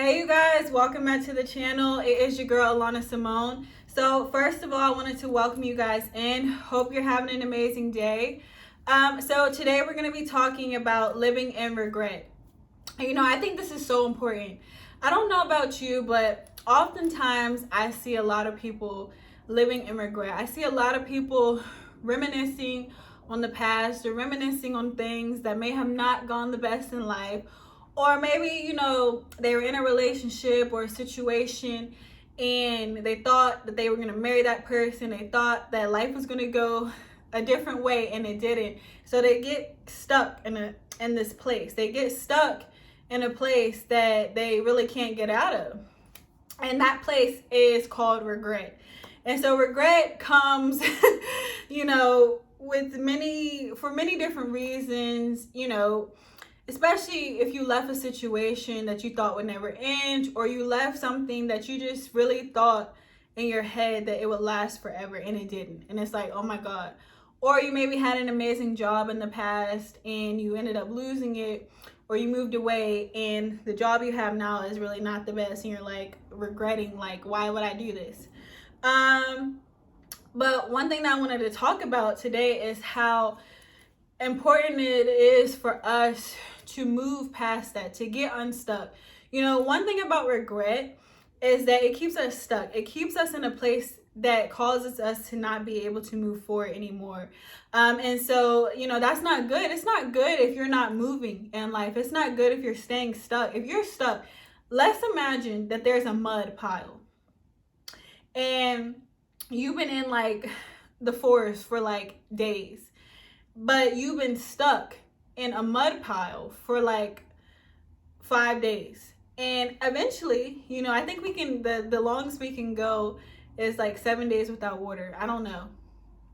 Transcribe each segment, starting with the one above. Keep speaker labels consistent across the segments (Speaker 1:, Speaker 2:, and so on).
Speaker 1: Hey you guys, welcome back to the channel. It is your girl Alana Simone. So first of all, I wanted to welcome you guys in. Hope you're having an amazing day. So today we're going to be talking about living in regret. I think this is so important. I don't know about you, but oftentimes I see a lot of people living in regret. I see a lot of people reminiscing on the past or reminiscing on things that may have not gone the best in life. Or maybe, they were in a relationship or a situation and they thought that they were going to marry that person. They thought that life was going to go a different way and it didn't. So they get stuck in this place. They get stuck in a place that they really can't get out of. And that place is called regret. And so regret comes, for many different reasons, especially if you left a situation that you thought would never end, or you left something that you just really thought in your head that it would last forever and it didn't. And it's like, oh my God. Or you maybe had an amazing job in the past and you ended up losing it, or you moved away and the job you have now is really not the best and you're like regretting, like, why would I do this? But one thing that I wanted to talk about today is how important it is for us to move past that, to get unstuck. One thing about regret is that it keeps us stuck. It keeps us in a place that causes us to not be able to move forward anymore. And so, that's not good. It's not good if you're not moving in life. It's not good if you're staying stuck. If you're stuck, let's imagine that there's a mud pile and you've been in like the forest for like days, but you've been stuck in a mud pile for like 5 days. And eventually, I think we can, the longest we can go is like 7 days without water. I don't know.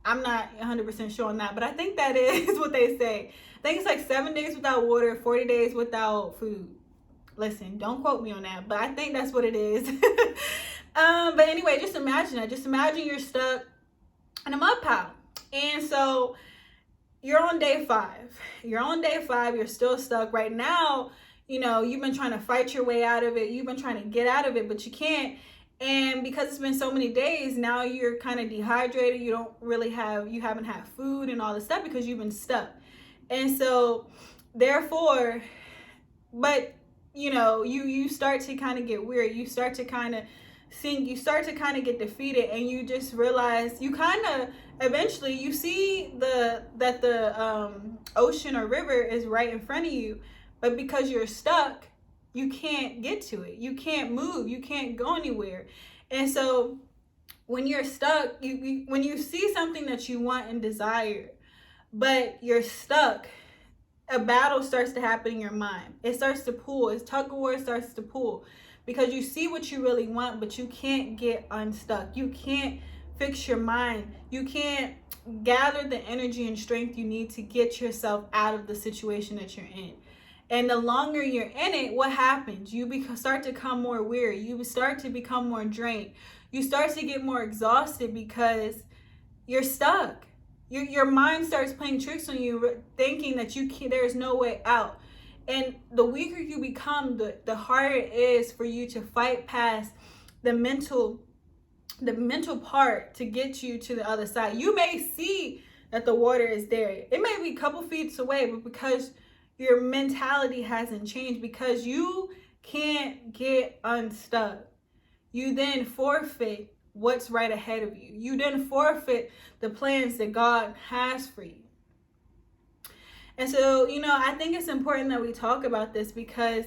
Speaker 1: I'm not 100% sure on that, but I think that is what they say. I think it's like 7 days without water, 40 days without food. Listen, don't quote me on that, but I think that's what it is. But anyway, just imagine that. Just imagine you're stuck in a mud pile. And so you're on day 5. You're still stuck right now. You've been trying to fight your way out of it. You've been trying to get out of it, but you can't. And because it's been so many days, now you're kind of dehydrated. You haven't had food and all this stuff because you've been stuck. And so therefore, but you start to kind of get weary. You start to kind of sink. You start to kind of get defeated, and you just realize eventually you see that the ocean or river is right in front of you, but because you're stuck, you can't get to it. You can't move. You can't go anywhere. And so when you're stuck, when you see something that you want and desire, but you're stuck, a battle starts to happen in your mind. It starts to pull. It's tug of war starts to pull because you see what you really want, but you can't get unstuck. You can't fix your mind. You can't gather the energy and strength you need to get yourself out of the situation that you're in. And the longer you're in it, what happens? You start to become more weary. You start to become more drained. You start to get more exhausted because you're stuck. Your mind starts playing tricks on you, thinking that there's no way out. And the weaker you become, the harder it is for you to fight past the mental part to get you to the other side. You may see that the water is there. It may be a couple feet away, but because your mentality hasn't changed, because you can't get unstuck, you then forfeit what's right ahead of you. You then forfeit the plans that God has for you. And so, I think it's important that we talk about this because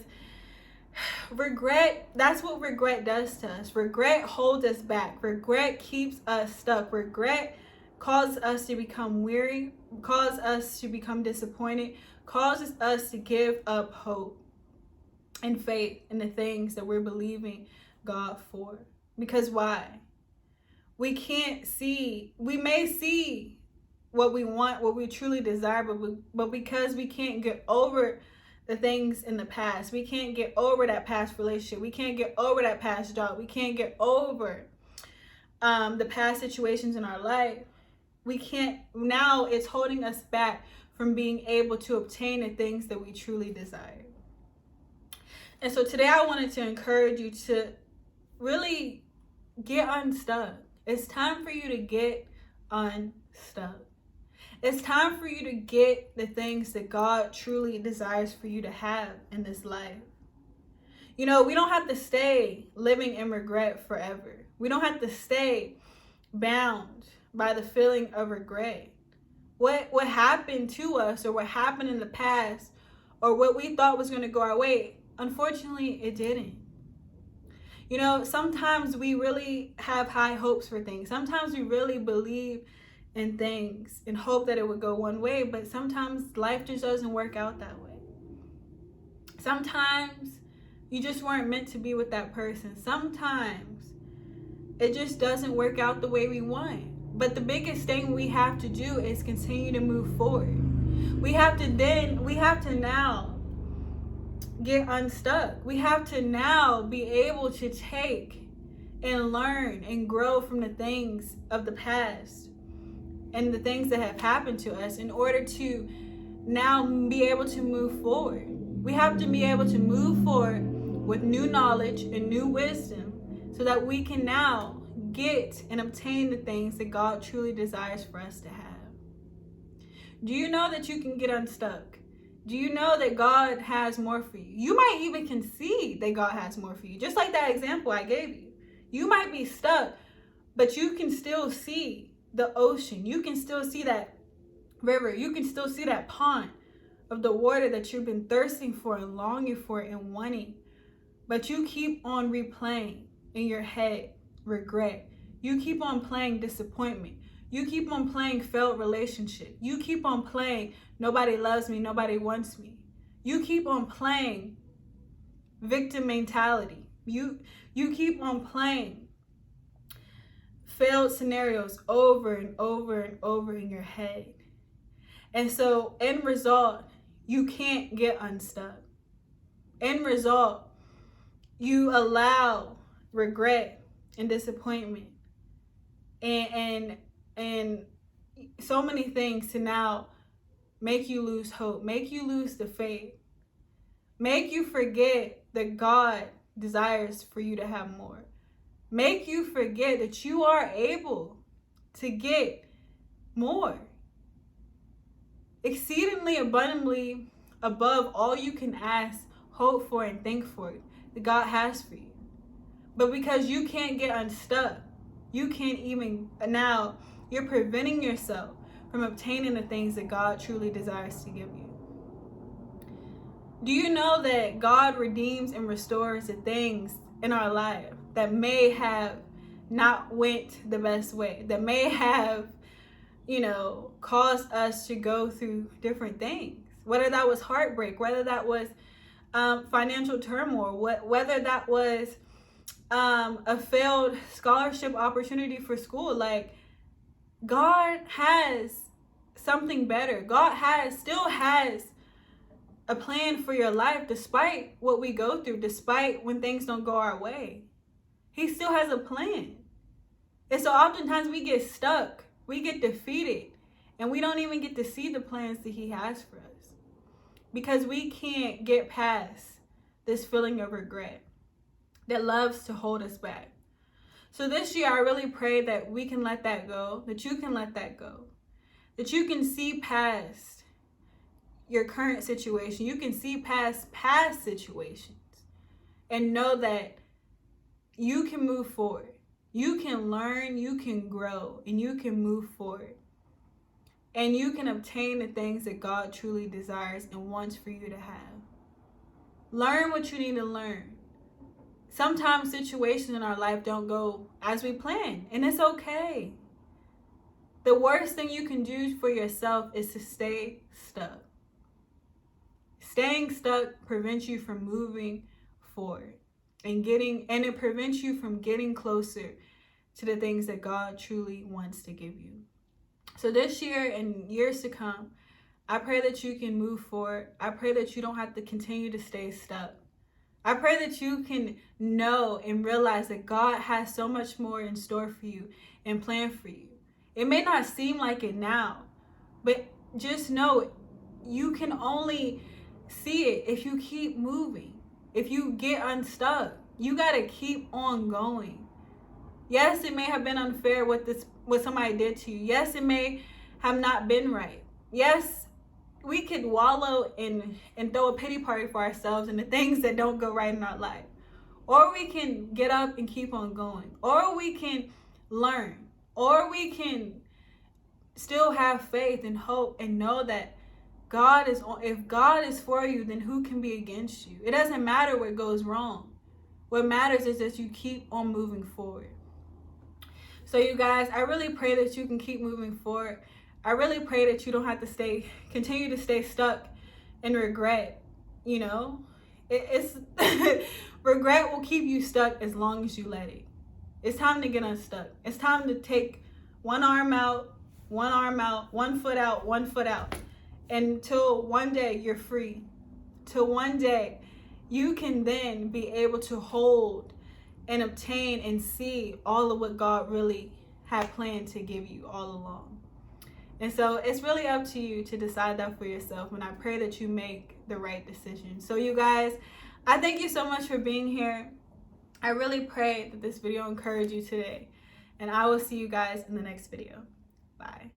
Speaker 1: regret, that's what regret does to us. Regret holds us back. Regret keeps us stuck. Regret causes us to become weary, causes us to become disappointed, causes us to give up hope and faith in the things that we're believing God for. Because why? We may see what we want, what we truly desire, but because we can't get over the things in the past, we can't get over that past relationship, we can't get over that past job, we can't get over the past situations in our life, now it's holding us back from being able to obtain the things that we truly desire. And so today I wanted to encourage you to really get unstuck. It's time for you to get unstuck. It's time for you to get the things that God truly desires for you to have in this life. You know, we don't have to stay living in regret forever. We don't have to stay bound by the feeling of regret. What happened to us, or what happened in the past, or what we thought was going to go our way, unfortunately, it didn't. You know, sometimes we really have high hopes for things. Sometimes we really believe in things and hope that it would go one way, but sometimes life just doesn't work out that way. Sometimes you just weren't meant to be with that person. Sometimes it just doesn't work out the way we want. But the biggest thing we have to do is continue to move forward. We have to now get unstuck. We have to now be able to take and learn and grow from the things of the past and the things that have happened to us in order to now be able to move forward. We have to be able to move forward with new knowledge and new wisdom so that we can now get and obtain the things that God truly desires for us to have. Do you know that you can get unstuck? Do you know that God has more for you? You might even concede that God has more for you. Just like that example I gave you. You might be stuck, but you can still see the ocean. You can still see that river. You can still see that pond of the water that you've been thirsting for and longing for and wanting. But you keep on replaying in your head regret. You keep on playing disappointment. You keep on playing failed relationship. You keep on playing nobody loves me, nobody wants me. You keep on playing victim mentality. You keep on playing failed scenarios over and over and over in your head. And so, end result, you can't get unstuck. End result, you allow regret and disappointment and so many things to now make you lose hope, make you lose the faith, make you forget that God desires for you to have more, make you forget that you are able to get more, exceedingly abundantly above all you can ask, hope for, and think for that God has for you. But because you can't get unstuck, you can't even, now you're preventing yourself from obtaining the things that God truly desires to give you. Do you know that God redeems and restores the things in our life that may have not went the best way, that may have, caused us to go through different things, whether that was heartbreak, whether that was financial turmoil, whether that was a failed scholarship opportunity for school. Like, God has something better. God still has a plan for your life, despite what we go through, despite when things don't go our way. He still has a plan. And so oftentimes we get stuck, we get defeated, and we don't even get to see the plans that He has for us because we can't get past this feeling of regret that loves to hold us back. So this year, I really pray that we can let that go, that you can let that go, that you can see past your current situation. You can see past situations and know that you can move forward. You can learn, you can grow, and you can move forward. And you can obtain the things that God truly desires and wants for you to have. Learn what you need to learn. Sometimes situations in our life don't go as we plan, and it's okay. The worst thing you can do for yourself is to stay stuck. Staying stuck prevents you from moving forward and it prevents you from getting closer to the things that God truly wants to give you. So this year and years to come, I pray that you can move forward. I pray that you don't have to continue to stay stuck. I pray that you can know and realize that God has so much more in store for you and plan for you. It may not seem like it now, but just know you can only see it if you keep moving. if you get unstuck, you got to keep on going. Yes, it may have been unfair what somebody did to you. Yes, it may have not been right. Yes, we could wallow and throw a pity party for ourselves and the things that don't go right in our life. Or we can get up and keep on going. Or we can learn. Or we can still have faith and hope and know that if God is for you, then who can be against you? It doesn't matter what goes wrong. What matters is that you keep on moving forward. So you guys, I really pray that you can keep moving forward. I really pray that you don't have to continue to stay stuck in regret. You know, it's regret will keep you stuck as long as you let it. It's time to get unstuck. It's time to take one arm out, one foot out, one foot out. Until one day you're free. Till one day you can then be able to hold and obtain and see all of what God really had planned to give you all along. And so it's really up to you to decide that for yourself. And I pray that you make the right decision. So you guys, I thank you so much for being here. I really pray that this video encouraged you today. And I will see you guys in the next video. Bye.